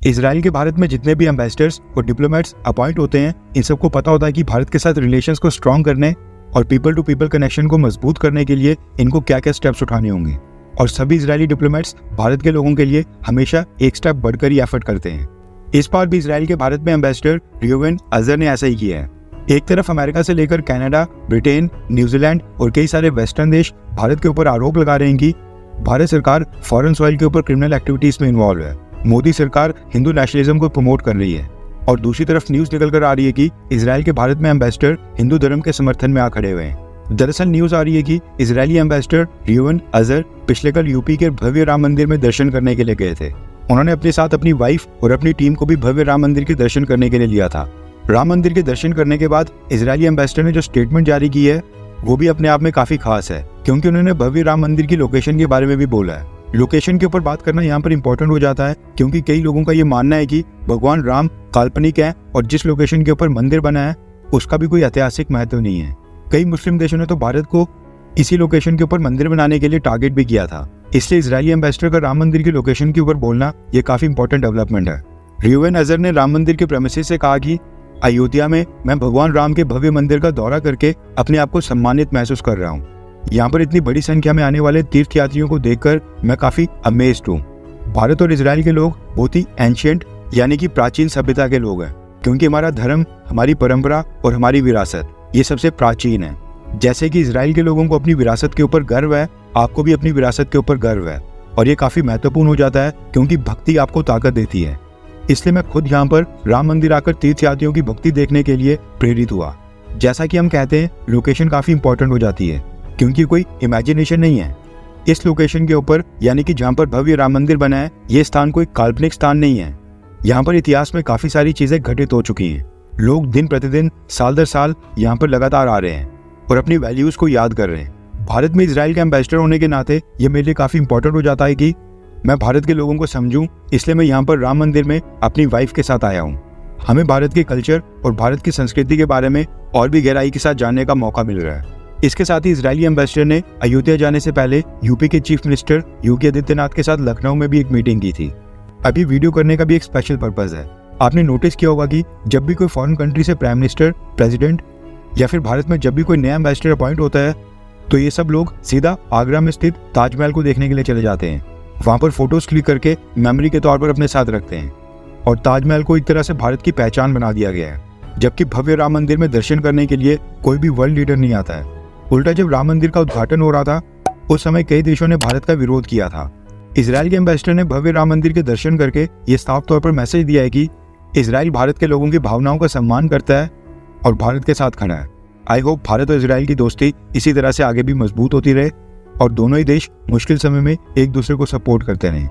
Israel के भारत में जितने भी एम्बेसडर्स और डिप्लोमेट्स अपॉइंट होते हैं, इन सबको पता होता है कि भारत के साथ रिलेशंस को स्ट्रॉन्ग करने और पीपल टू पीपल कनेक्शन को मजबूत करने के लिए इनको क्या क्या स्टेप्स उठाने होंगे। और सभी इजरायली डिप्लोमेट्स भारत के लोगों के लिए हमेशा एक स्टेप बढ़कर ही एफर्ट करते हैं। इस बार भी इसराइल के भारत में एम्बेसडर रियोवेन अजर ने ऐसा ही किया है। एक तरफ अमेरिका से लेकर कनाडा, ब्रिटेन, न्यूजीलैंड और कई सारे वेस्टर्न देश भारत के ऊपर आरोप लगा रहे हैं कि भारत सरकार फॉरेन सॉइल के ऊपर क्रिमिनल एक्टिविटीज में इन्वॉल्व है। मोदी सरकार हिंदू नेशनलिज्म को प्रमोट कर रही है। और दूसरी तरफ न्यूज निकल कर आ रही है कि इसराइल के भारत में एम्बेसडर हिंदू धर्म के समर्थन में आ खड़े हुए हैं। दरअसल न्यूज आ रही है कि इजरायली एम्बेसडर रियोवेन अजर पिछले कल यूपी के भव्य राम मंदिर में दर्शन करने के लिए गए थे। उन्होंने अपने साथ अपनी वाइफ और अपनी टीम को भी भव्य राम मंदिर के दर्शन करने के लिए लिया था। राम मंदिर के दर्शन करने के बाद इजरायली एम्बेसडर ने जो स्टेटमेंट जारी की है वो भी अपने आप में काफी खास है, क्योंकि उन्होंने भव्य राम मंदिर की लोकेशन के बारे में भी बोला है। लोकेशन के ऊपर बात करना यहाँ पर इंपॉर्टेंट हो जाता है, क्योंकि कई लोगों का ये मानना है कि भगवान राम काल्पनिक है और जिस लोकेशन के ऊपर मंदिर बना है उसका भी कोई ऐतिहासिक महत्व नहीं है। कई मुस्लिम देशों ने तो भारत को इसी लोकेशन के ऊपर मंदिर बनाने के लिए टारगेट भी किया था। इसलिए इजरायली एम्बेसडर का राम मंदिर की लोकेशन के ऊपर बोलना ये काफी इंपॉर्टेंट डेवलपमेंट है। रियोवेन अजर ने राम मंदिर के प्रेमिसेस से कहा कि अयोध्या में मैं भगवान राम के भव्य मंदिर का दौरा करके अपने आप को सम्मानित महसूस कर रहा हूँ। यहाँ पर इतनी बड़ी संख्या में आने वाले तीर्थयात्रियों को देखकर मैं काफी अमेज्ड हूँ। भारत और इजराइल के लोग बहुत ही एंशिएंट यानी कि प्राचीन सभ्यता के लोग हैं, क्योंकि हमारा धर्म, हमारी परंपरा और हमारी विरासत ये सबसे प्राचीन है। जैसे कि इजराइल के लोगों को अपनी विरासत के ऊपर गर्व है, आपको भी अपनी विरासत के ऊपर गर्व है। और ये काफी महत्वपूर्ण हो जाता है, क्योंकि भक्ति आपको ताकत देती है। इसलिए मैं खुद यहाँ पर राम मंदिर आकर तीर्थयात्रियों की भक्ति देखने के लिए प्रेरित हुआ। जैसा कि हम कहते हैं, लोकेशन काफी इंपॉर्टेंट हो जाती है, क्योंकि कोई इमेजिनेशन नहीं है। इस लोकेशन के ऊपर यानी कि जहाँ पर भव्य राम मंदिर बना है, ये स्थान कोई काल्पनिक स्थान नहीं है। यहाँ पर इतिहास में काफी सारी चीजें घटित हो चुकी हैं। लोग दिन प्रतिदिन, साल दर साल यहाँ पर लगातार आ रहे हैं और अपनी वैल्यूज को याद कर रहे हैं। भारत में इजराइल का एम्बेसडर होने के नाते ये मेरे लिए काफी इंपॉर्टेंट हो जाता है कि मैं भारत के लोगों को समझूं। इसलिए मैं यहाँ पर राम मंदिर में अपनी वाइफ के साथ आया हूँ। हमें भारत के कल्चर और भारत की संस्कृति के बारे में और भी गहराई के साथ जानने का मौका मिल रहा है। इसके साथ ही इजरायली एम्बेसडर ने अयोध्या जाने से पहले यूपी के चीफ मिनिस्टर योगी आदित्यनाथ के साथ लखनऊ में भी एक मीटिंग की थी। अभी वीडियो करने का भी एक स्पेशल पर्पज है। आपने नोटिस किया होगा कि जब भी कोई फॉरेन कंट्री से प्राइम मिनिस्टर, प्रेसिडेंट या फिर भारत में जब भी कोई नया एम्बेसडर अपॉइंट होता है, तो ये सब लोग सीधा आगरा में स्थित ताजमहल को देखने के लिए चले जाते हैं। वहाँ पर फोटोज क्लिक करके मेमोरी के तौर पर अपने साथ रखते हैं। और ताजमहल को एक तरह से भारत की पहचान बना दिया गया है। जबकि भव्य राम मंदिर में दर्शन करने के लिए कोई भी वर्ल्ड लीडर नहीं आता है। उल्टा जब राम मंदिर का उद्घाटन हो रहा था, उस समय कई देशों ने भारत का विरोध किया था। इजराइल के एम्बेसडर ने भव्य राम मंदिर के दर्शन करके ये साफ तौर पर मैसेज दिया है कि इजराइल भारत के लोगों की भावनाओं का सम्मान करता है और भारत के साथ खड़ा है। आई होप भारत और इजराइल की दोस्ती इसी तरह से आगे भी मजबूत होती रहे और दोनों ही देश मुश्किल समय में एक दूसरे को सपोर्ट करते रहें।